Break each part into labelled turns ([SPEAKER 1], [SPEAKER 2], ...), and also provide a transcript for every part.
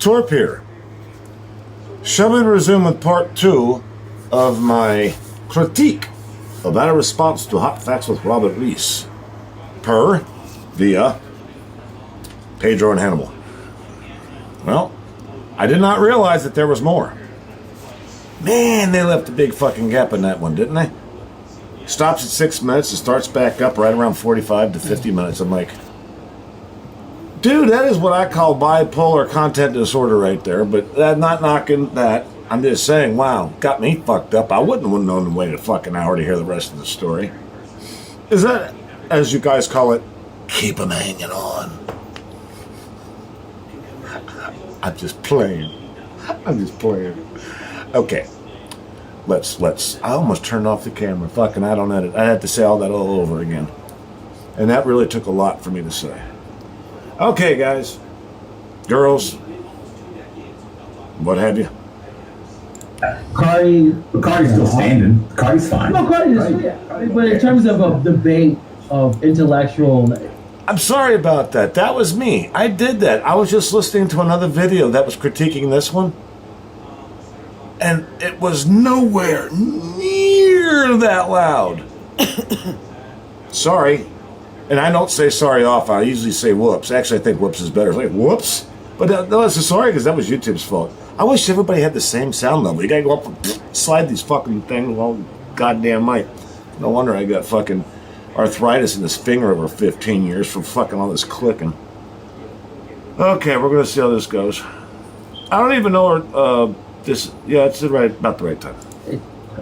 [SPEAKER 1] Torp here. Shall we resume with part 2 of my critique of our response to Hot Facts with Robert Reese via Pedro and Hannibal? Well, I did not realize that there was more. Man, they left a big fucking gap in that one, didn't they? Stops at 6 minutes and starts back up right around 45 to 50 minutes. I'm like, dude, that is what I call bipolar content disorder right there, but I'm not knocking that. I'm just saying, wow, got me fucked up. I wouldn't have known to wait a fucking hour to hear the rest of the story. Is that, as you guys call it, keep them hanging on? I'm just playing. Okay. Let's. I almost turned off the camera. Fucking, I don't edit. I had to say all that all over again. And that really took a lot for me to say. Okay, guys. Girls. What have you?
[SPEAKER 2] Cardi's still standing. Cardi's fine.
[SPEAKER 3] No, Cardi is, yeah. But in terms of a debate of intellectual...
[SPEAKER 1] I'm sorry about that. That was me. I did that. I was just listening to another video that was critiquing this one. And it was nowhere near that loud. Sorry. And I don't say sorry often. I usually say whoops. Actually, I think whoops is better. It's like, whoops? But no, it's sorry because that was YouTube's fault. I wish everybody had the same sound level. You gotta go up and slide these fucking things all goddamn night. No wonder I got fucking arthritis in this finger over 15 years from fucking all this clicking. Okay, we're gonna see how this goes. I don't even know where, it's about the right time.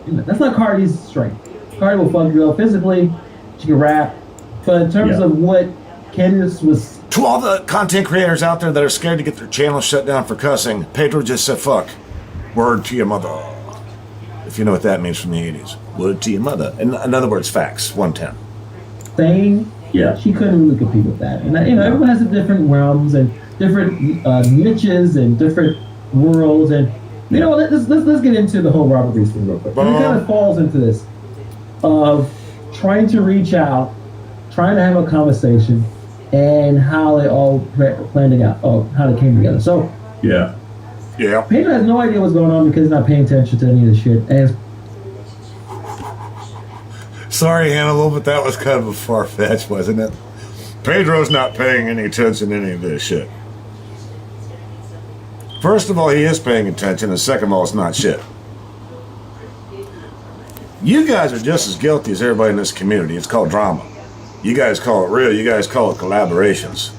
[SPEAKER 3] That's not Cardi's strength. Cardi will fuck you up physically. She can rap. But in terms of what Candace was...
[SPEAKER 1] To all the content creators out there that are scared to get their channel shut down for cussing, Pedro just said fuck. Word to your mother. If you know what that means from the 80s. Word to your mother. In other words, facts. 110.
[SPEAKER 3] Saying, she couldn't really compete with that. And everyone has different realms and different niches and different worlds. And let's get into the whole Robert Reese thing real quick. And it kind of falls into this of trying to reach out, trying to have a conversation, and how they all planned out, how they came together. So
[SPEAKER 1] yeah.
[SPEAKER 3] Pedro has no idea what's going on because he's not paying attention to any of the shit. And
[SPEAKER 1] sorry, Hannibal, but that was kind of a far-fetched, wasn't it? Pedro's not paying any attention to any of this shit. First of all, he is paying attention, and second of all, it's not shit. You guys are just as guilty as everybody in this community. It's called drama. You guys call it real. You guys call it collaborations.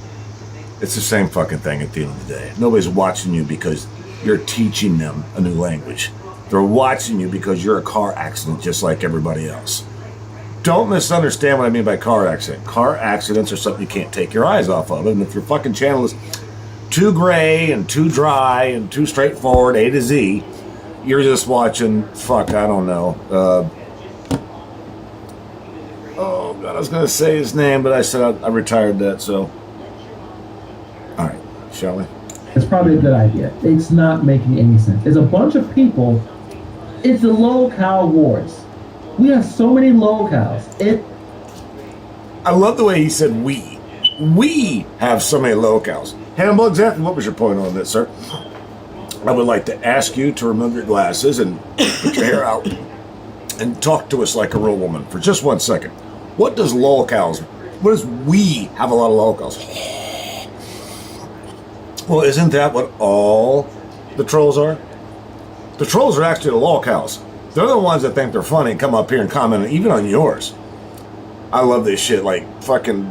[SPEAKER 1] It's the same fucking thing at the end of the day. Nobody's watching you because you're teaching them a new language. They're watching you because you're a car accident just like everybody else. Don't misunderstand what I mean by car accident. Car accidents are something you can't take your eyes off of. And if your fucking channel is too gray and too dry and too straightforward, A to Z, you're just watching, I don't know. Oh, God, I was going to say his name, but I said I retired that, so. All right, shall we?
[SPEAKER 3] It's probably a good idea. It's not making any sense. There's a bunch of people. It's the locale wars. We have so many locales.
[SPEAKER 1] I love the way he said we. We have so many locales. Hannibal, exactly what was your point on this, sir? I would like to ask you to remove your glasses and put your hair out and talk to us like a real woman for just 1 second. What does we have a lot of locales? Well, isn't that what all the trolls are? The trolls are actually the locales. They're the ones that think they're funny and come up here and comment even on yours. I love this shit. Like, fucking,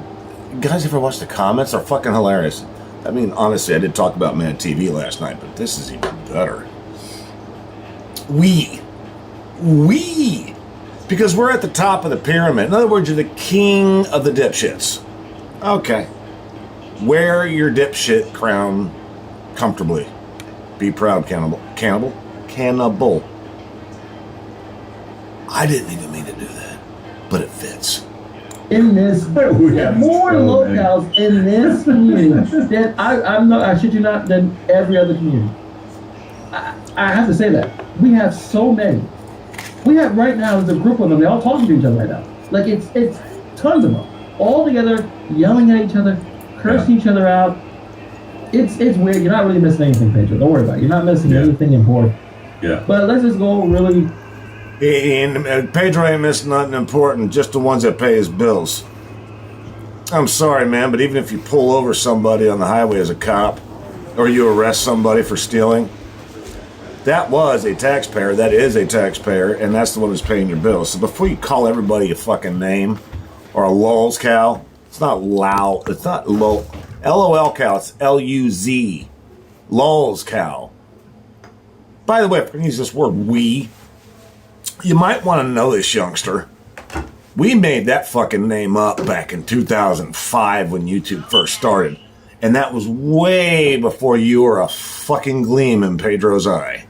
[SPEAKER 1] you guys ever watch the comments? They're fucking hilarious. I mean, honestly, I did talk about Mad TV last night, but this is even better. We. Because we're at the top of the pyramid. In other words, you're the king of the dipshits. Okay. Wear your dipshit crown comfortably. Be proud, cannibal. Cannibal. I didn't even mean to do that, but it fits.
[SPEAKER 3] In this, more locales in this community than I shit you not, than every other community. I have to say that. We have so many. We have right now, there's a group of them, they all talking to each other right now. Like it's tons of them. All together, yelling at each other, cursing each other out. it's weird. You're not really missing anything, Pedro. Don't worry about it. You're not missing anything important.
[SPEAKER 2] Yeah.
[SPEAKER 3] But let's just go really.
[SPEAKER 1] And Pedro ain't missing nothing important, just the ones that pay his bills. I'm sorry, man, but even if you pull over somebody on the highway as a cop, or you arrest somebody for stealing, that was a taxpayer, that is a taxpayer, and that's the one who's paying your bills. So before you call everybody a fucking name, or a lol's cow, it's not LOL, it's not LOL, LOL cow, it's LUZ, lol's cow. By the way, if I can use this word we, you might want to know this, youngster. We made that fucking name up back in 2005 when YouTube first started. And that was way before you were a fucking gleam in Pedro's eye.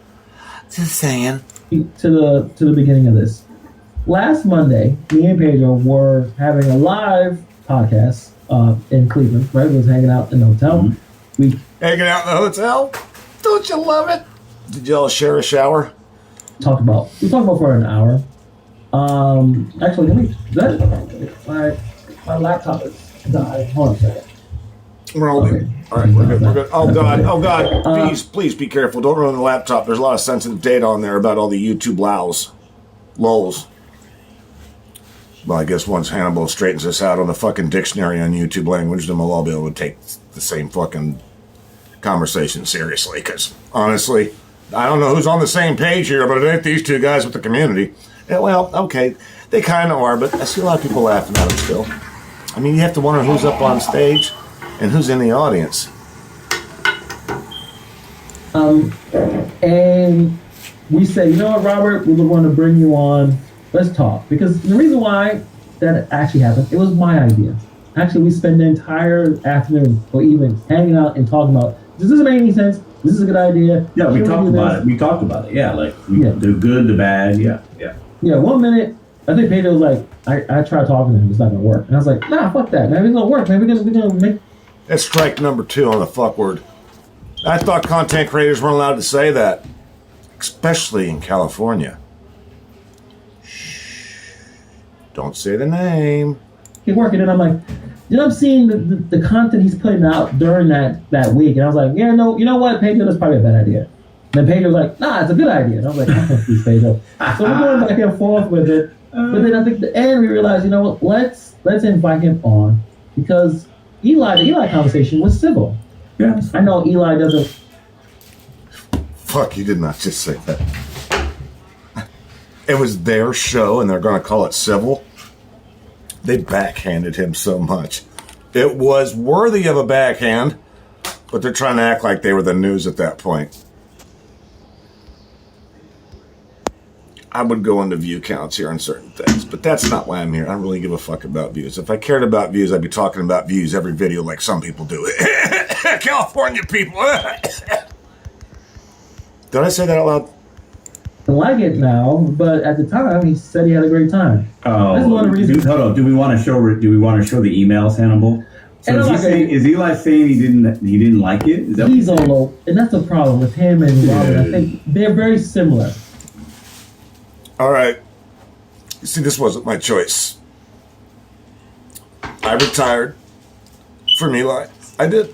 [SPEAKER 1] Just saying.
[SPEAKER 3] To the beginning of this. Last Monday, me and Pedro were having a live podcast in Cleveland, right? We was hanging out in the hotel.
[SPEAKER 2] Mm-hmm.
[SPEAKER 1] Hanging out in the hotel? Don't you love it? Did y'all share a shower?
[SPEAKER 3] We talked about for an hour. Actually, my laptop is died. Hold on a second.
[SPEAKER 1] We're all good. All right, we're good. Oh God. Please be careful. Don't run the laptop. There's a lot of sensitive data on there about all the YouTube lols. Well, I guess once Hannibal straightens us out on the fucking dictionary on YouTube language, then we'll all be able to take the same fucking conversation seriously. Because honestly, I don't know who's on the same page here, but it ain't these two guys with the community. Yeah, well, okay, they kind of are, but I see a lot of people laughing at them still. I mean, you have to wonder who's up on stage and who's in the audience.
[SPEAKER 3] And we said, you know what, Robert, we want to bring you on. Let's talk. Because the reason why that actually happened, it was my idea. Actually, we spent the entire afternoon or evening hanging out and talking about, does this make any sense? This is a good idea.
[SPEAKER 2] Yeah, we talked about it. We talked about it. Yeah, like the good, the bad. Yeah.
[SPEAKER 3] Yeah, 1 minute, I think Pedro was like, I tried talking to him, it's not gonna work. And I was like, nah, fuck that, man, it's gonna work, man. We're gonna make.
[SPEAKER 1] That's strike number 2 on the fuck word. I thought content creators weren't allowed to say that, especially in California. Shh. Don't say the name.
[SPEAKER 3] Keep working, and I'm like, I'm seeing the content he's putting out during that week, and I was like, yeah, no, you know what, Pedro, that's probably a bad idea. And then Pedro was like, nah, it's a good idea. And I was like, oh, please, Pedro. So we're going back and forth with it. But then I think at the end we realized, you know what, let's invite him on because the Eli conversation was civil.
[SPEAKER 2] Yeah.
[SPEAKER 3] I know Eli doesn't.
[SPEAKER 1] Fuck, you did not just say that. It was their show and they're going to call it civil. They backhanded him so much. It was worthy of a backhand, but they're trying to act like they were the news at that point. I would go into view counts here on certain things, but that's not why I'm here. I don't really give a fuck about views. If I cared about views, I'd be talking about views every video like some people do. California people. Did I say that out loud?
[SPEAKER 3] I like it now, but at the time he said he had a great time.
[SPEAKER 2] Oh,
[SPEAKER 3] that's one of the reasons.
[SPEAKER 2] Hold on. Do we want to show the emails, Hannibal? So is Eli saying he didn't like it? Is that
[SPEAKER 3] he's all low, and that's the problem with him and Robert. I think they're very similar.
[SPEAKER 1] All right. You see, this wasn't my choice. I retired from Eli. I did.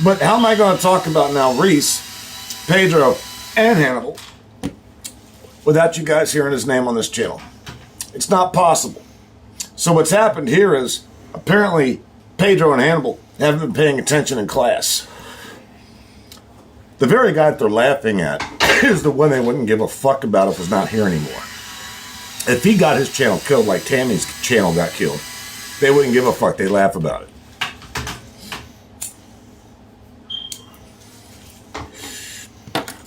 [SPEAKER 1] But how am I going to talk about now Reese, Pedro, and Hannibal without you guys hearing his name on this channel? It's not possible. So what's happened here is apparently Pedro and Hannibal haven't been paying attention in class. The very guy that they're laughing at is the one they wouldn't give a fuck about if was not here anymore. If he got his channel killed like Tammy's channel got killed, they wouldn't give a fuck. They laugh about it.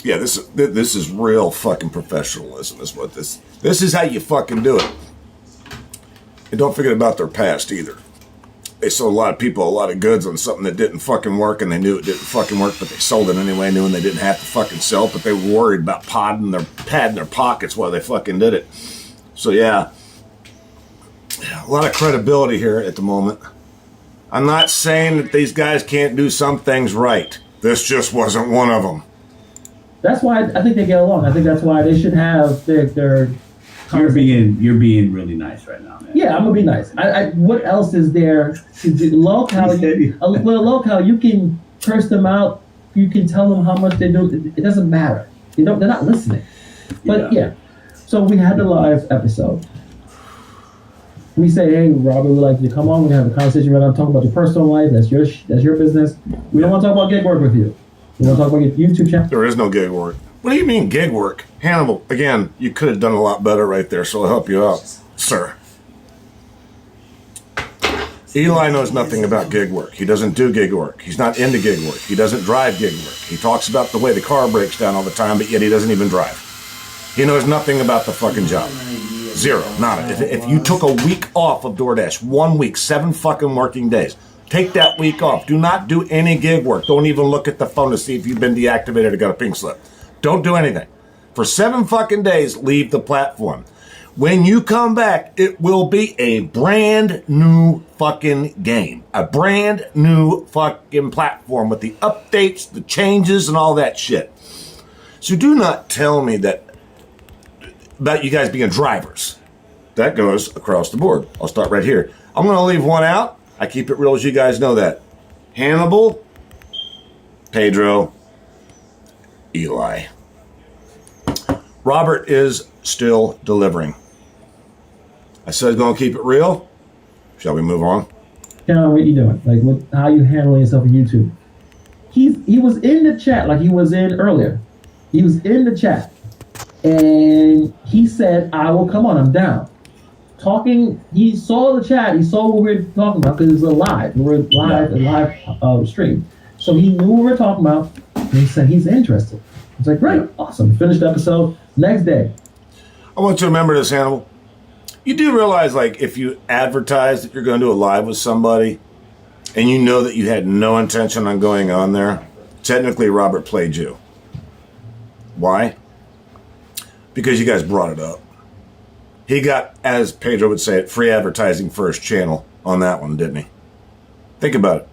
[SPEAKER 1] Yeah, this is real fucking professionalism is what this is how you fucking do it. And don't forget about their past either. They sold a lot of people a lot of goods on something that didn't fucking work, and they knew it didn't fucking work, but they sold it anyway, knowing they didn't have to fucking sell it, but they were worried about padding their pockets while they fucking did it. So yeah, a lot of credibility here at the moment. I'm not saying that these guys can't do some things right. This just wasn't one of them.
[SPEAKER 3] That's why I think they get along. I think that's why they should have their
[SPEAKER 2] You're being really nice right now, man.
[SPEAKER 3] Yeah, I'm gonna be nice. What else is there to do? Locale, you can curse them out. You can tell them how much they do. It doesn't matter. They're not listening. But yeah. So we had the live episode. We say, hey, Robert, we'd like you to come on. We're gonna have a conversation right now, talk about your personal life. That's your business. We don't want to talk about gig work with you. We want to talk about your YouTube channel.
[SPEAKER 1] There is no gig work. What do you mean gig work? Hannibal, again, you could have done a lot better right there, so I'll help you out, sir. Eli knows nothing about gig work. He doesn't do gig work. He's not into gig work. He doesn't drive gig work. He talks about the way the car breaks down all the time, but yet he doesn't even drive. He knows nothing about the fucking job. Zero. Nada. If you took a week off of DoorDash, 1 week, 7 fucking working days, take that week off. Do not do any gig work. Don't even look at the phone to see if you've been deactivated or got a pink slip. Don't do anything. For 7 fucking days, leave the platform. When you come back, it will be a brand new fucking game. A brand new fucking platform with the updates, the changes, and all that shit. So do not tell me that about you guys being drivers. That goes across the board. I'll start right here. I'm going to leave one out. I keep it real, as you guys know that. Hannibal, Pedro, Eli. Robert is still delivering. I said I was going to keep it real. Shall we move on?
[SPEAKER 3] John, what are you doing? Like, how you handling yourself on YouTube? He was in the chat like he was in earlier. He was in the chat. And he said, I will come on, I'm down. Talking, he saw the chat, he saw what we were talking about, because it was a live. We were live, a live stream. So he knew what we were talking about, and he said he's interested. I was like, great, awesome. Finished the episode, next day.
[SPEAKER 1] I want you to remember this, Hannibal. You do realize, like, if you advertise that you're going to do a live with somebody, and you know that you had no intention on going on there, technically Robert played you. Why? Because you guys brought it up. He got, as Pedro would say it, free advertising for his channel on that one, didn't he? Think about it.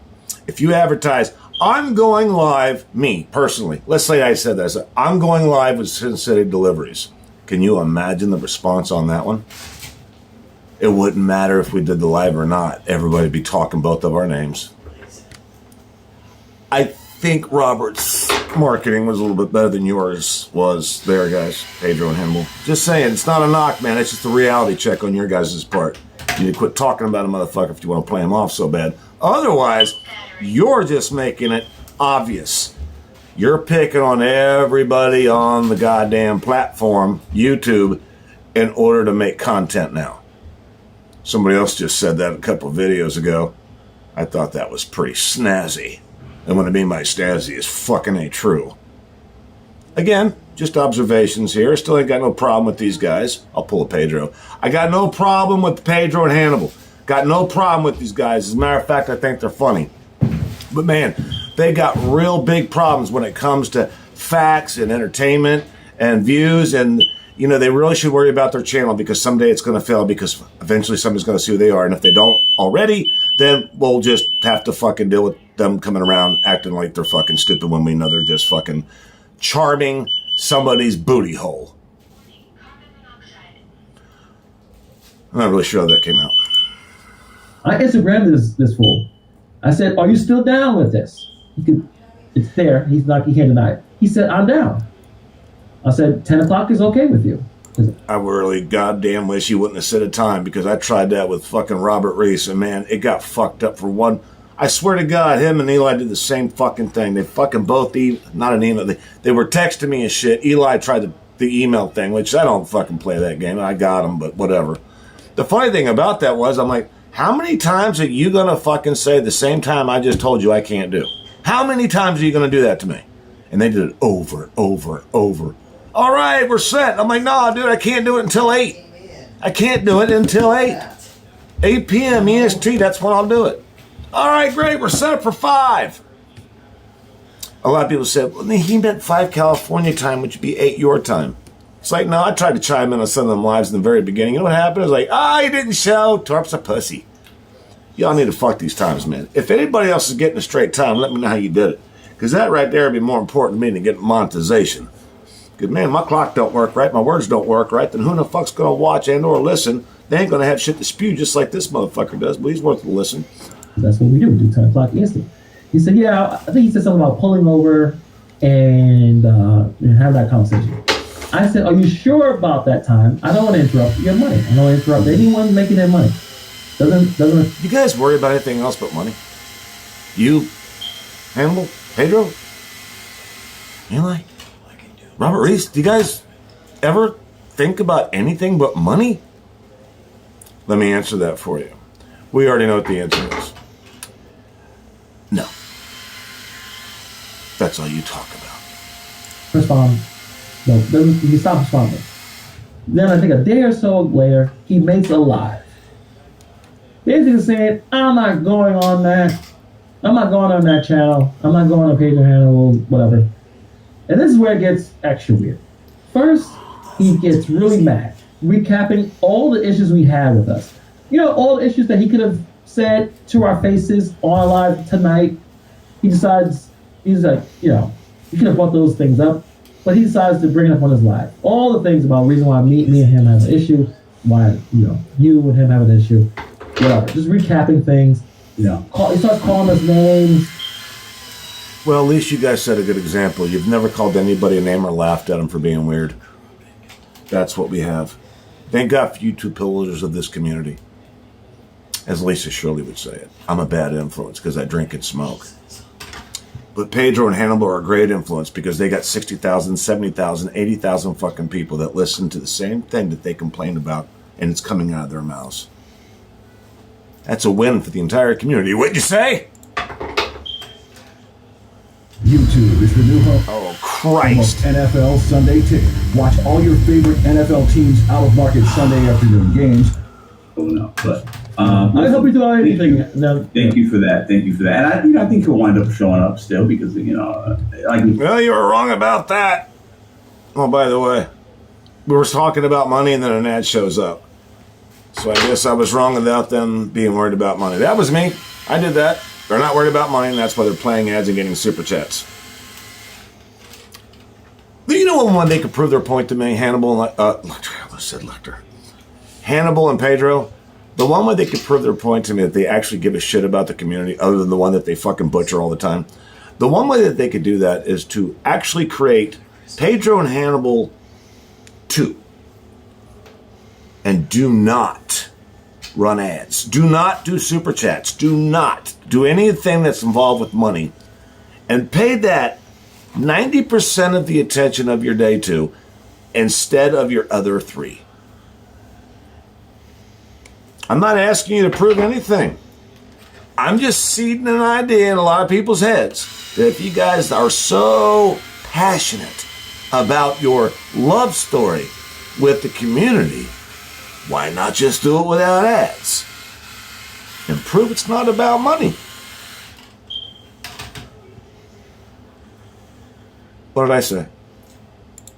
[SPEAKER 1] If you advertise, I'm going live, me, personally, let's say I said that, I said, I'm going live with Sin City Deliveries. Can you imagine the response on that one? It wouldn't matter if we did the live or not. Everybody would be talking both of our names. I think Robert's marketing was a little bit better than yours was there, guys. Pedro and Hannibal. Just saying, it's not a knock, man. It's just a reality check on your guys' part. You need to quit talking about a motherfucker if you want to play him off so bad. Otherwise, you're just making it obvious. You're picking on everybody on the goddamn platform, YouTube, in order to make content now. Somebody else just said that a couple of videos ago. I thought that was pretty snazzy. And what I mean by snazzy is fucking ain't true. Again, just observations here. Still ain't got no problem with these guys. I'll pull a Pedro. I got no problem with Pedro and Hannibal. Got no problem with these guys. As a matter of fact, I think they're funny. But man, they got real big problems when it comes to facts and entertainment and views, and you know, they really should worry about their channel, because someday it's going to fail, because eventually somebody's going to see who they are, and if they don't already, then we'll just have to fucking deal with them coming around acting like they're fucking stupid when we know they're just fucking charming somebody's booty hole. I'm not really sure how that came out.
[SPEAKER 3] I Instagrammed this fool. I said, are you still down with this? It's there. He can't deny it. He said, I'm down. I said, 10 o'clock is okay with you.
[SPEAKER 1] I really goddamn wish he wouldn't have said a time, because I tried that with fucking Robert Reese, and man, it got fucked up for one. I swear to God, him and Eli did the same fucking thing. They fucking both, not an email, they were texting me and shit. Eli tried the email thing, which I don't fucking play that game. I got him, but whatever. The funny thing about that was, I'm like, how many times are you going to fucking say the same time I just told you I can't do? How many times are you going to do that to me? And they did it over and over and over. All right, we're set. I'm like, no, dude, I can't do it until 8. I can't do it until 8. 8 p.m. EST, that's when I'll do it. All right, great, we're set up for 5. A lot of people said, well, he meant 5 California time, which would be 8 your time. It's like, no, I tried to chime in on some of them lives in the very beginning. You know what happened? I was like, he didn't show. Torp's a pussy. Y'all need to fuck these times, man. If anybody else is getting a straight time, let me know how you did it. Because that right there would be more important to me than getting monetization. Because, man, my clock don't work right, my words don't work right, then who the fuck's going to watch and or listen? They ain't going to have shit to spew just like this motherfucker does, but he's worth a listen.
[SPEAKER 3] That's what we do. We do 10 o'clock instant. He said, yeah, I think he said something about pulling over and having that conversation. I said, are you sure about that time? I don't want to interrupt your money. I don't want to interrupt anyone making their money. Doesn't.
[SPEAKER 1] You guys worry about anything else but money? You, Hannibal, Pedro, Eli, Robert Reese, do you guys ever think about anything but money? Let me answer that for you. We already know what the answer is. No. That's all you talk about.
[SPEAKER 3] Respond. No, he stopped responding. Then I think a day or so later, he makes a live. Basically saying, I'm not going on that. I'm not going on that channel. I'm not going on Pedro Hannibal, whatever. And this is where it gets extra weird. First, he gets really mad, recapping all the issues we had with us. You know, all the issues that he could have said to our faces on live tonight. He decides, he's like, you know, he could have brought those things up, but he decides to bring it up on his live. All the things about the reason why me and him have an issue, why, you know, you and him have an issue, whatever. Just recapping things. You know, he starts calling us names.
[SPEAKER 1] Well, at least you guys set a good example. You've never called anybody a name or laughed at them for being weird. That's what we have. Thank God for you two pillars of this community. As Lisa Shirley would say it, I'm a bad influence because I drink and smoke. But Pedro and Hannibal are a great influence because they got 60,000, 70,000, 80,000 fucking people that listen to the same thing that they complain about, and it's coming out of their mouths. That's a win for the entire community. What'd you say?
[SPEAKER 4] YouTube is the new home.
[SPEAKER 1] Oh, Christ.
[SPEAKER 4] NFL Sunday Ticket. Watch all your favorite NFL teams out-of-market Sunday afternoon games.
[SPEAKER 2] Oh, no, but...
[SPEAKER 3] I hope we do anything. No.
[SPEAKER 2] Thank you for that. Thank you for that. And I think he'll wind up showing up still because, you know,
[SPEAKER 1] Well, you were wrong about that. Oh, by the way, we were talking about money and then an ad shows up. So I guess I was wrong about them being worried about money. That was me. I did that. They're not worried about money, and that's why they're playing ads and getting super chats. Do you know when they could prove their point to me, Hannibal and Lecter. Hannibal and Pedro, the one way they could prove their point to me that they actually give a shit about the community other than the one that they fucking butcher all the time. The one way that they could do that is to actually create Pedro and Hannibal 2. And do not run ads. Do not do super chats. Do not do anything that's involved with money. And pay that 90% of the attention of your day to instead of your other 3. I'm not asking you to prove anything. I'm just seeding an idea in a lot of people's heads that if you guys are so passionate about your love story with the community, why not just do it without ads? And prove it's not about money. What did I say?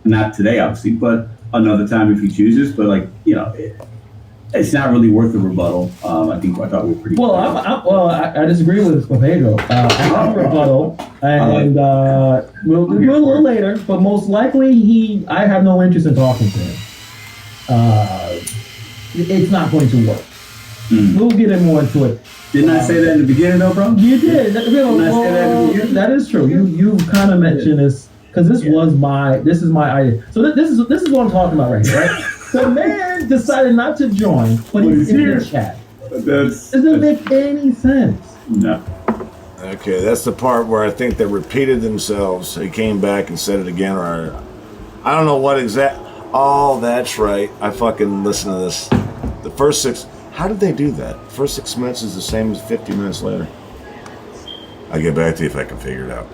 [SPEAKER 2] not today, obviously, but another time if he chooses. But, like, you know, it's not really worth the rebuttal. I thought we were pretty.
[SPEAKER 3] Well, I disagree with Pedro. I have a rebuttal, and we'll do it a little later. But most likely, I have no interest in talking to him. It's not going to work. We'll get in more into it.
[SPEAKER 2] Didn't I say that in the beginning, though, bro?
[SPEAKER 3] You did.
[SPEAKER 2] Didn't I say that in the beginning?
[SPEAKER 3] That is true. You kind of mentioned this because this is my idea. So this is what I'm talking about right here. Right? The man decided not to join, but he's in the chat. It doesn't make any sense.
[SPEAKER 2] No.
[SPEAKER 1] Okay, that's the part where I think they repeated themselves. He came back and said it again, or I don't know what exact. Oh, that's right. I fucking listened to this. The first 6. How did they do that? First 6 minutes is the same as 50 minutes later. I'll get back to you if I can figure it out.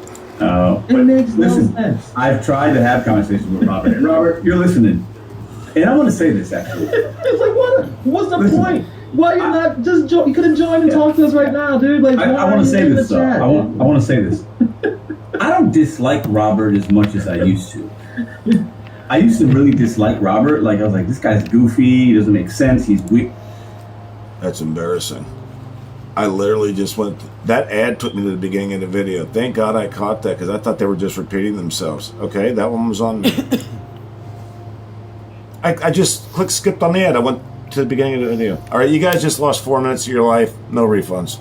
[SPEAKER 3] It makes no sense.
[SPEAKER 2] I've tried to have conversations with Robert. And Robert, you're listening. And I want to say this, actually.
[SPEAKER 3] It's like, what's the point? Why you not just join? You could have joined and talked to us right now, dude. Like,
[SPEAKER 2] I want to say this, though. I want to say this. I don't dislike Robert as much as I used to. I used to really dislike Robert. Like, I was like, this guy's goofy. He doesn't make sense. He's weak.
[SPEAKER 1] That's embarrassing. I literally just went. That ad took me to the beginning of the video. Thank God I caught that because I thought they were just repeating themselves. Okay, that one was on me. I just skipped on the ad. I went to the beginning of the video. All right, you guys just lost 4 minutes of your life. No refunds.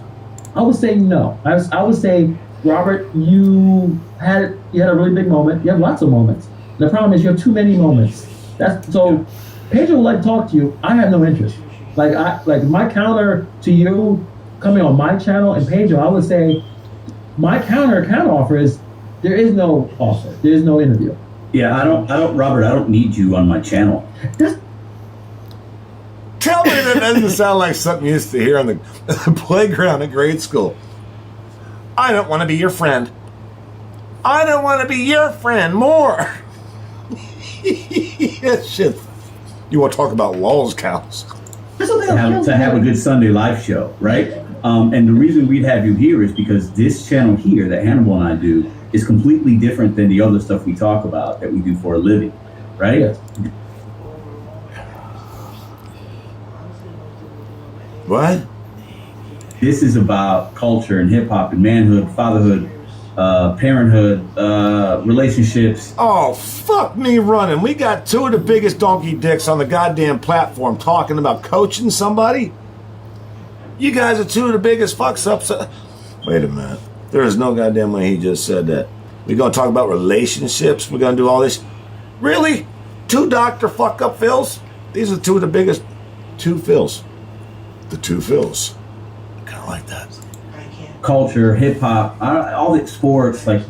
[SPEAKER 3] I would say no. I would say Robert, you had a really big moment. You have lots of moments. The problem is you have too many moments. That's so. Pedro would like to talk to you. I have no interest. Like my counter to you coming on my channel and Pedro, I would say my counter offer is there is no offer. There is no interview.
[SPEAKER 2] Yeah, Robert, I don't need you on my channel.
[SPEAKER 1] Tell me that doesn't sound like something you used to hear on the playground at grade school. I don't want to be your friend. I don't want to be your friend more. Yeah, shit. You want to talk about walls cows?
[SPEAKER 2] To have a good Sunday live show, right? And the reason we'd have you here is because this channel here that Hannibal and I do is completely different than the other stuff we talk about that we do for a living, right?
[SPEAKER 3] Yes.
[SPEAKER 1] What?
[SPEAKER 2] This is about culture and hip hop and manhood, fatherhood, parenthood, relationships.
[SPEAKER 1] Oh, fuck me running. We got two of the biggest donkey dicks on the goddamn platform talking about coaching somebody. You guys are two of the biggest fucks ups. Wait a minute. There is no goddamn way he just said that. We're going to talk about relationships. We're going to do all this. Really? Two Dr. Fuck Up Phils? These are two of the biggest. Two Phils. The two Phils. Kind of like that.
[SPEAKER 2] Culture, hip hop, all the sports, like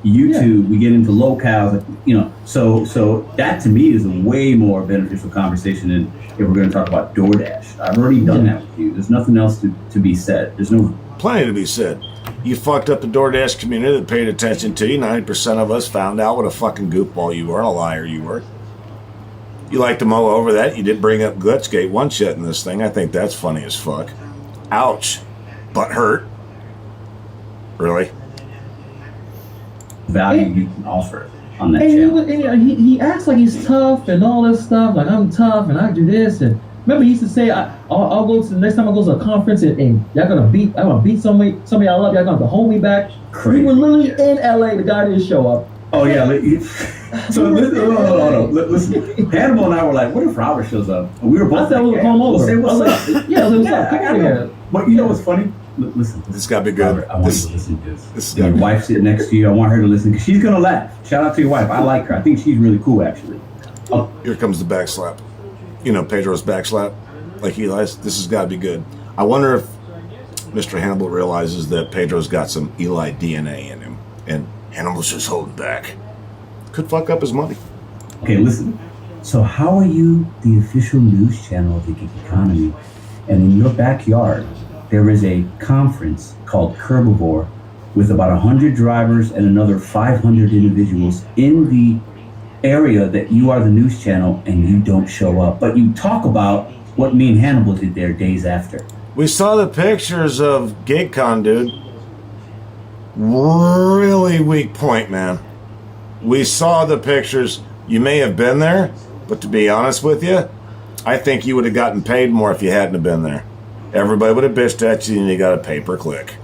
[SPEAKER 2] YouTube. We get into locales, like, So that to me is a way more beneficial conversation than if we're going to talk about DoorDash. I've already done that with you. There's nothing else to be said. There's no
[SPEAKER 1] plenty to be said. You fucked up the DoorDash community that paid attention to you. 90% of us found out what a fucking goofball you were and a liar you were. You like to mull over that. You did bring up Gutsgate one shit in this thing. I think that's funny as fuck. Ouch. Butt hurt. Really?
[SPEAKER 2] Value you can offer on that channel.
[SPEAKER 3] He acts like he's tough and all this stuff. Like, I'm tough and I do this. And remember, he used to say, I'll go to the next time I go to a conference and y'all gonna beat. I'm gonna beat somebody I love. Y'all gonna have to hold me back.
[SPEAKER 2] Crazy.
[SPEAKER 3] We were literally in LA. The guy didn't show up.
[SPEAKER 2] Oh yeah. So listen. Hannibal and I were like, what if Robert shows up? And we were both.
[SPEAKER 3] I said we would come over.
[SPEAKER 2] Say what's up.
[SPEAKER 3] Yeah, what's up? Come over here.
[SPEAKER 2] But you know what's funny? Listen.
[SPEAKER 1] This has got to be good.
[SPEAKER 2] Robert, I want you to listen to this.
[SPEAKER 1] This is
[SPEAKER 2] Your wife sitting next to you. I want her to listen because she's gonna laugh. Shout out to your wife. I like her. I think she's really cool, actually. Oh.
[SPEAKER 1] Here comes the back slap. You know, Pedro's back slap. Like Eli's. This has got to be good. I wonder if Mr. Hannibal realizes that Pedro's got some Eli DNA in him, and Hannibal's just holding back. Could fuck up his money.
[SPEAKER 2] Okay, listen. So how are you the official news channel of the gig economy? And in your backyard, there is a conference called Curbivore with about 100 drivers and another 500 individuals in the area that you are the news channel, and you don't show up. But you talk about what me and Hannibal did there days after.
[SPEAKER 1] We saw the pictures of GigCon, dude. Really weak point, man. We saw the pictures. You may have been there, but to be honest with you, I think you would have gotten paid more if you hadn't have been there. Everybody would have bitched at you and you got a pay-per-click.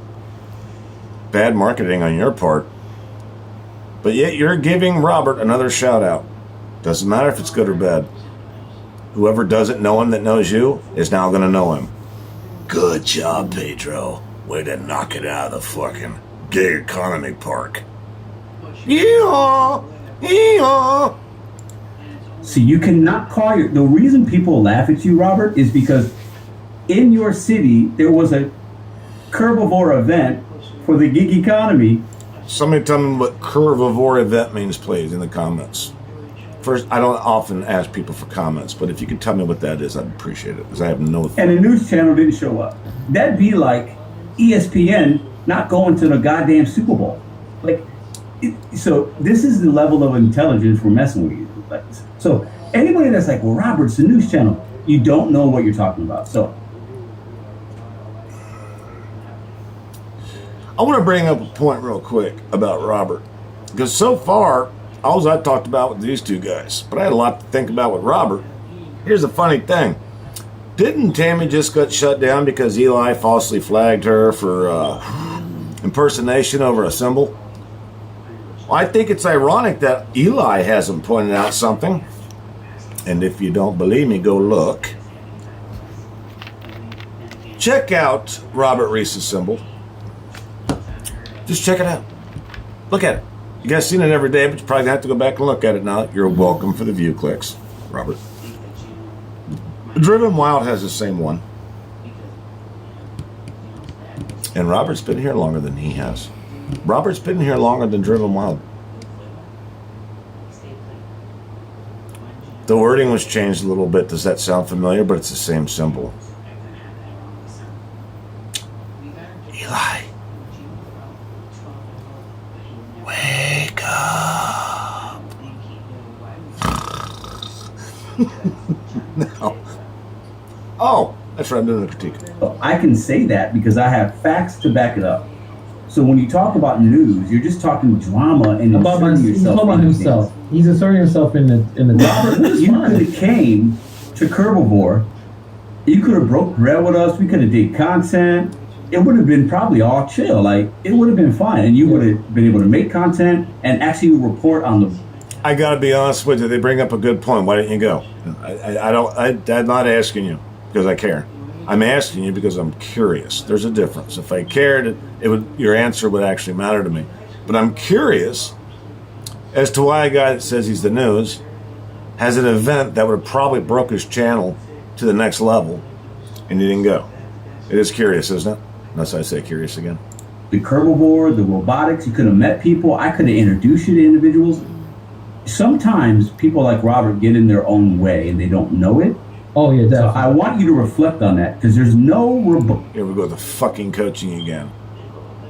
[SPEAKER 1] Bad marketing on your part. But yet you're giving Robert another shout out. Doesn't matter if it's good or bad. Whoever doesn't know him that knows you is now going to know him. Good job, Pedro. Way to knock it out of the fucking gig economy park. Yeehaw! Yeehaw!
[SPEAKER 2] So you cannot call the reason people laugh at you, Robert, is because in your city there was a Curbivore event for the gig economy.
[SPEAKER 1] Somebody tell me what Curvivore event means, please, in the comments. First, I don't often ask people for comments, but if you could tell me what that is, I'd appreciate it, because I have no...
[SPEAKER 2] And the news channel didn't show up. That'd be like ESPN not going to the goddamn Super Bowl. So this is the level of intelligence we're messing with you. So anybody that's like, well, Robert's the news channel, you don't know what you're talking about. So
[SPEAKER 1] I want to bring up a point real quick about Robert, because so far, all I talked about with these two guys, but I had a lot to think about with Robert. Here's the funny thing. Didn't Tammy just got shut down because Eli falsely flagged her for impersonation over a symbol? Well, I think it's ironic that Eli hasn't pointed out something. And if you don't believe me, go look. Check out Robert Reese's symbol. Just check it out. Look at it. You guys seen it every day, but you probably have to go back and look at it now. You're welcome for the view clicks, Robert. Driven Wild has the same one. And Robert's been here longer than he has. Robert's been here longer than Driven Wild. The wording was changed a little bit. Does that sound familiar? But it's the same symbol. Eli. Wake up. No. Oh, that's right. I'm doing a critique.
[SPEAKER 2] I can say that because I have facts to back it up. So when you talk about news, you're just talking drama and inserting yourself.
[SPEAKER 3] About himself. He's inserting himself in the
[SPEAKER 2] Robert, you could have came to Kerbivore. You could have broke bread with us. We could have did content. It would have been probably all chill. Like, it would have been fine. And you would have been able to make content and actually report on the...
[SPEAKER 1] I got to be honest with you. They bring up a good point. Why didn't you go? I'm not asking you because I care. I'm asking you because I'm curious. There's a difference. If I cared, your answer would actually matter to me. But I'm curious as to why a guy that says he's the news has an event that would have probably broke his channel to the next level, and he didn't go. It is curious, isn't it? Unless I say curious again.
[SPEAKER 2] The Kerbivore, the robotics, you could have met people. I could have introduced you to individuals. Sometimes people like Robert get in their own way and they don't know it.
[SPEAKER 3] Oh, yeah, definitely.
[SPEAKER 2] So I want you to reflect on that because there's no...
[SPEAKER 1] Here we go, the fucking coaching again.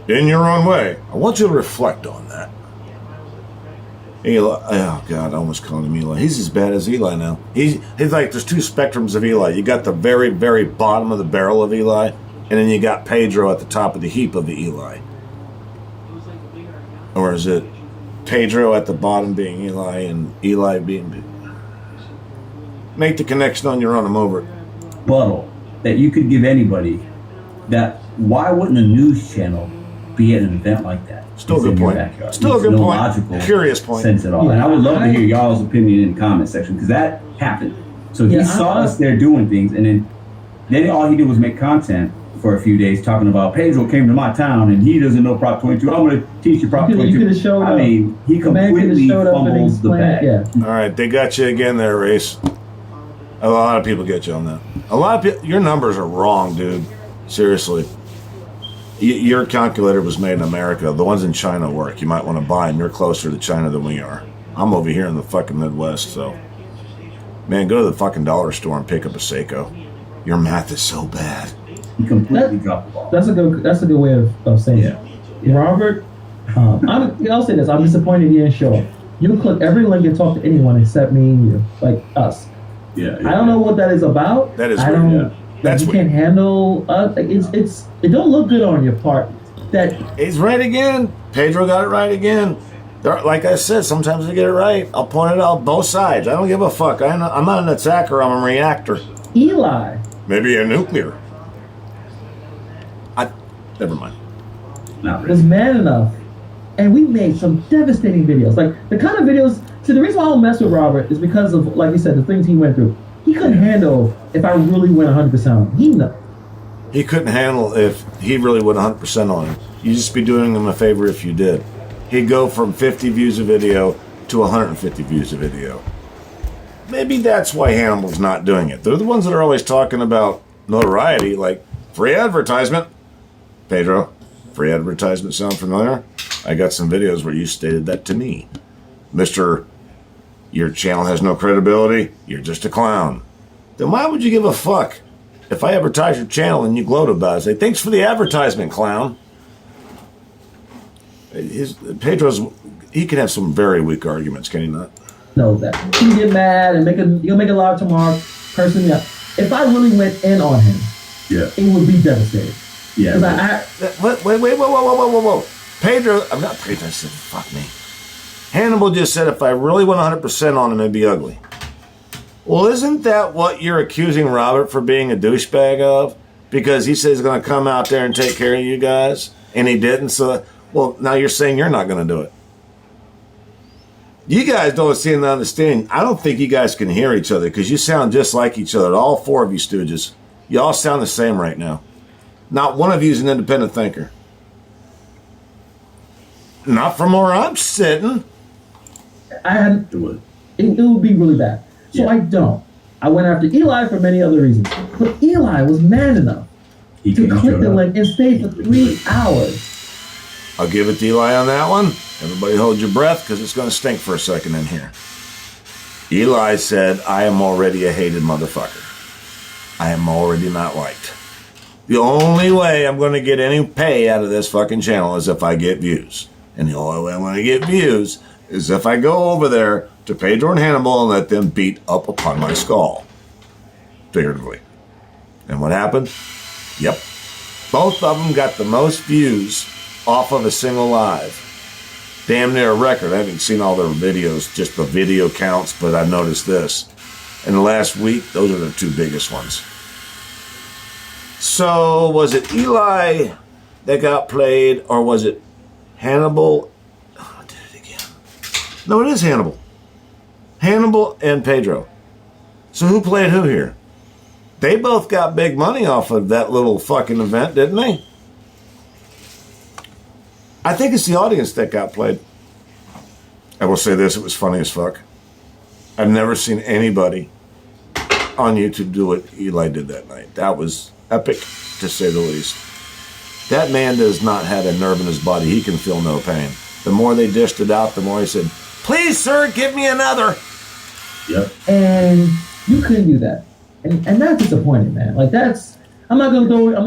[SPEAKER 1] In your own way. I want you to reflect on that. Eli, oh God, I almost called him Eli. He's as bad as Eli now. He's like, there's two spectrums of Eli. You got the very, very bottom of the barrel of Eli, and then you got Pedro at the top of the heap of the Eli. Or is it Pedro at the bottom being Eli and Eli being... Make the connection on your own. I'm over it.
[SPEAKER 2] Buttle that you could give anybody that why wouldn't a news channel be at an event like that?
[SPEAKER 1] Still a good point. Still a good point.
[SPEAKER 2] Logical
[SPEAKER 1] Curious point.
[SPEAKER 2] Sense at all.
[SPEAKER 3] Yeah,
[SPEAKER 2] and I would love to hear y'all's opinion in the comment section because that happened. So he saw us there doing things, and then all he did was make content for a few days talking about Pedro came to my town and he doesn't know Prop 22. I'm going to teach you Prop 22.
[SPEAKER 3] You could have showed up.
[SPEAKER 2] I mean, he completely fumbles the bag.
[SPEAKER 3] Yeah.
[SPEAKER 1] All right, they got you again there, Race. A lot of people get you on that. A lot of people, your numbers are wrong, dude. Seriously. Your calculator was made in America. The ones in China work. You might want to buy them. You're closer to China than we are. I'm over here in the fucking Midwest, so. Man, go to the fucking dollar store and pick up a Seiko. Your math is so bad.
[SPEAKER 2] He completely dropped the ball.
[SPEAKER 3] That's a good way of saying it. Yeah. Robert, I'll say this. I'm disappointed you didn't show up. You click every link and talk to anyone except me and you, like us.
[SPEAKER 2] Yeah.
[SPEAKER 3] I don't know what that is about.
[SPEAKER 1] That is
[SPEAKER 3] I
[SPEAKER 1] weird.
[SPEAKER 3] don't.
[SPEAKER 1] Yeah. That's
[SPEAKER 3] you can't handle. It don't look good on your part. That
[SPEAKER 1] he's right again. Pedro got it right again. Like I said, sometimes I get it right. I'll point it out both sides. I don't give a fuck. I'm not an attacker. I'm a reactor.
[SPEAKER 3] Eli.
[SPEAKER 1] Maybe a nuclear. Never mind.
[SPEAKER 2] Not
[SPEAKER 3] Was
[SPEAKER 2] really.
[SPEAKER 3] man enough, and we made some devastating videos. Like the kind of videos. See, the reason why I don't mess with Robert is because of, like you said, the things he went through. He couldn't handle if I really went 100% on him. He know.
[SPEAKER 1] He couldn't handle if he really went 100% on him. You'd just be doing him a favor if you did. He'd go from 50 views a video to 150 views a video. Maybe that's why Hannibal's not doing it. They're the ones that are always talking about notoriety, like free advertisement. Pedro, free advertisement sound familiar? I got some videos where you stated that to me. Mr. Your channel has no credibility, you're just a clown. Then why would you give a fuck if I advertise your channel and you gloat about it? Say, thanks for the advertisement, clown. Pedro's, he can have some very weak arguments, can he not?
[SPEAKER 3] Know that. He can get mad and he'll make a live tomorrow. Personally, if I really went in on him, it would be devastating.
[SPEAKER 2] Yeah.
[SPEAKER 1] Wait, whoa. Pedro, I'm not Pedro, I said, fuck me. Hannibal just said if I really went 100% on him, it'd be ugly. Well, isn't that what you're accusing Robert for being a douchebag of? Because he says he's going to come out there and take care of you guys, and he didn't. So, well, now you're saying you're not going to do it. You guys don't seem to understand. I don't think you guys can hear each other because you sound just like each other. All four of you stooges. You all sound the same right now. Not one of you is an independent thinker. Not from where I'm sitting.
[SPEAKER 2] It would.
[SPEAKER 3] It would be really bad. So I don't. I went after Eli for many other reasons. But Eli was man enough to click the link and stay for 3 hours.
[SPEAKER 1] I'll give it to Eli on that one. Everybody hold your breath because it's going to stink for a second in here. Eli said, I am already a hated motherfucker. I am already not liked. The only way I'm going to get any pay out of this fucking channel is if I get views. And the only way I'm going to get views is if I go over there to Pedro and Hannibal and let them beat up upon my skull. Figuratively. And what happened? Yep. Both of them got the most views off of a single live. Damn near a record. I haven't seen all their videos, just the video counts, but I noticed this. In the last week, those are the two biggest ones. So, was it Eli that got played, or was it Hannibal? Oh, I did it again. No, it is Hannibal. Hannibal and Pedro. So who played who here? They both got big money off of that little fucking event, didn't they? I think it's the audience that got played. I will say this, it was funny as fuck. I've never seen anybody on YouTube do what Eli did that night. That was epic, to say the least. That man does not have a nerve in his body. He can feel no pain. The more they dished it out, the more he said, please, sir, give me another.
[SPEAKER 2] Yep.
[SPEAKER 3] And you couldn't do that. And that's disappointing, man. Like, that's, I'm not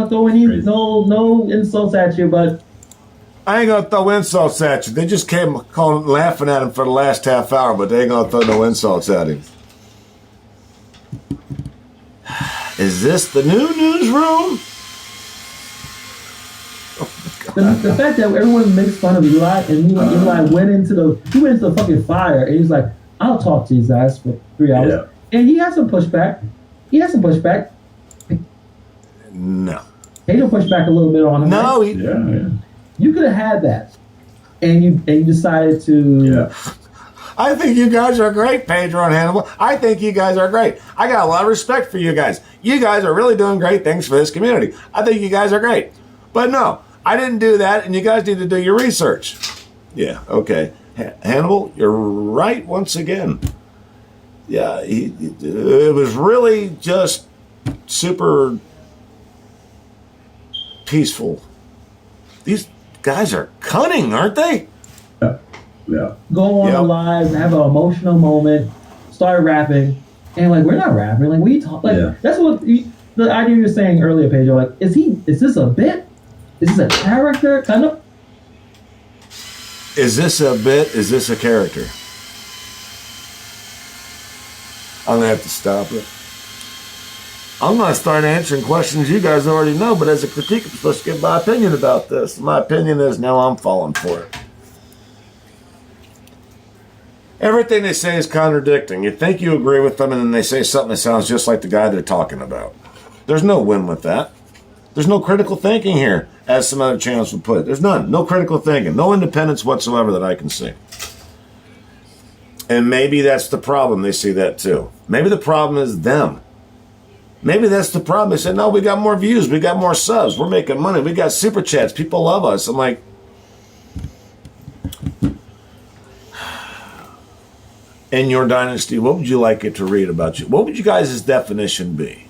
[SPEAKER 3] throwing any, no insults at you, but
[SPEAKER 1] I ain't gonna throw insults at you. They just came laughing at him for the last half hour, but they ain't gonna throw no insults at him. Is this the new newsroom?
[SPEAKER 3] the fact that everyone makes fun of Eli, and Eli went into the fucking fire, and he's like, I'll talk to these guys for 3 hours. Yeah. And he has some pushback.
[SPEAKER 1] No.
[SPEAKER 3] Pedro pushed back a little bit on him.
[SPEAKER 1] No,
[SPEAKER 3] right? Yeah. You could have had that, and you decided to.
[SPEAKER 2] Yeah.
[SPEAKER 1] I think you guys are great, Pedro and Hannibal. I think you guys are great. I got a lot of respect for you guys. You guys are really doing great things for this community. I think you guys are great. But no, I didn't do that, and you guys need to do your research. Yeah, okay. Hannibal, you're right once again. Yeah, it was really just super peaceful. These guys are cunning, aren't they?
[SPEAKER 2] Yeah.
[SPEAKER 3] Go on the live, have an emotional moment, start rapping, and like we're not rapping. Like we talk. Like that's what the idea you were saying earlier, Pedro. Like, is this a bit? Is this a character? Kind of.
[SPEAKER 1] Is this a bit? Is this a character? I'm gonna have to stop it. I'm gonna start answering questions you guys already know, but as a critique, I'm supposed to give my opinion about this. My opinion is now I'm falling for it. Everything they say is contradicting. You think you agree with them, and then they say something that sounds just like the guy they're talking about. There's no win with that. There's no critical thinking here, as some other channels would put it. There's none. No critical thinking. No independence whatsoever that I can see. And maybe that's the problem. They see that too. Maybe the problem is them. Maybe that's the problem. They said, no, we got more views. We got more subs. We're making money. We got super chats. People love us. I'm like, in your dynasty, what would you like it to read about you? What would you guys' definition be?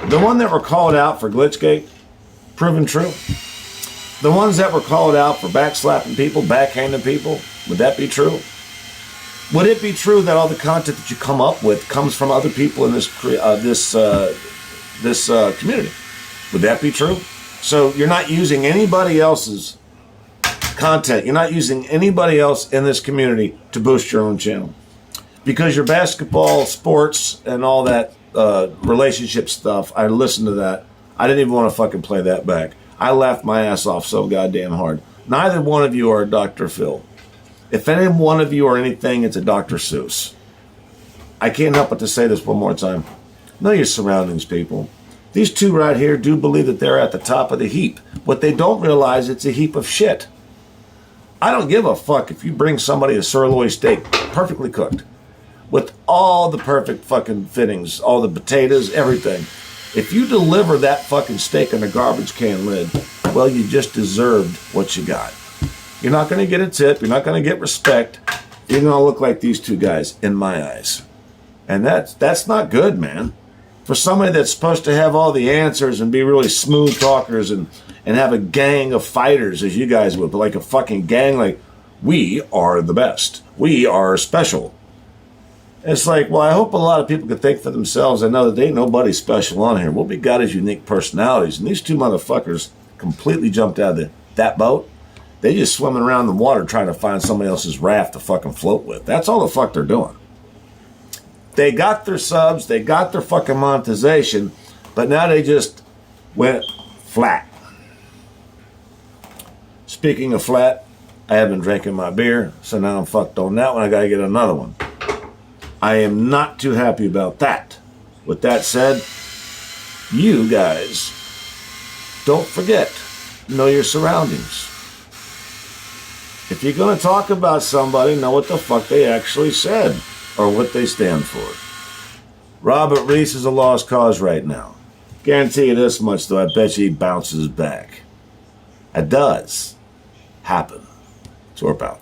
[SPEAKER 1] The one that were called out for Glitchgate, proven true? The ones that were called out for backslapping people, backhanding people, would that be true? Would it be true that all the content that you come up with comes from other people in this community? Would that be true? So you're not using anybody else's content. You're not using anybody else in this community to boost your own channel. Because your basketball, sports, and all that relationship stuff, I listened to that. I didn't even want to fucking play that back. I laughed my ass off so goddamn hard. Neither one of you are Dr. Phil. If any one of you are anything, it's a Dr. Seuss. I can't help but to say this one more time. Know your surroundings, people. These two right here do believe that they're at the top of the heap. What they don't realize, it's a heap of shit. I don't give a fuck if you bring somebody a sirloin steak perfectly cooked with all the perfect fucking fittings, all the potatoes, everything. If you deliver that fucking steak in a garbage can lid, well, you just deserved what you got. You're not going to get a tip. You're not going to get respect. You're going to look like these two guys, in my eyes. And that's not good, man. For somebody that's supposed to have all the answers and be really smooth talkers and have a gang of fighters, as you guys would, but like a fucking gang, like, we are the best. We are special. It's like, well, I hope a lot of people can think for themselves. I know that there ain't nobody special on here. What we got is unique personalities. And these two motherfuckers completely jumped out of that boat. They just swimming around in the water trying to find somebody else's raft to fucking float with. That's all the fuck they're doing. They got their subs. They got their fucking monetization. But now they just went flat. Speaking of flat, I have been drinking my beer. So now I'm fucked on that one. I got to get another one. I am not too happy about that. With that said, you guys, don't forget, know your surroundings. If you're going to talk about somebody, know what the fuck they actually said or what they stand for. Robert Reese is a lost cause right now. Guarantee you this much, though, I bet you he bounces back. It does happen. Sorp out.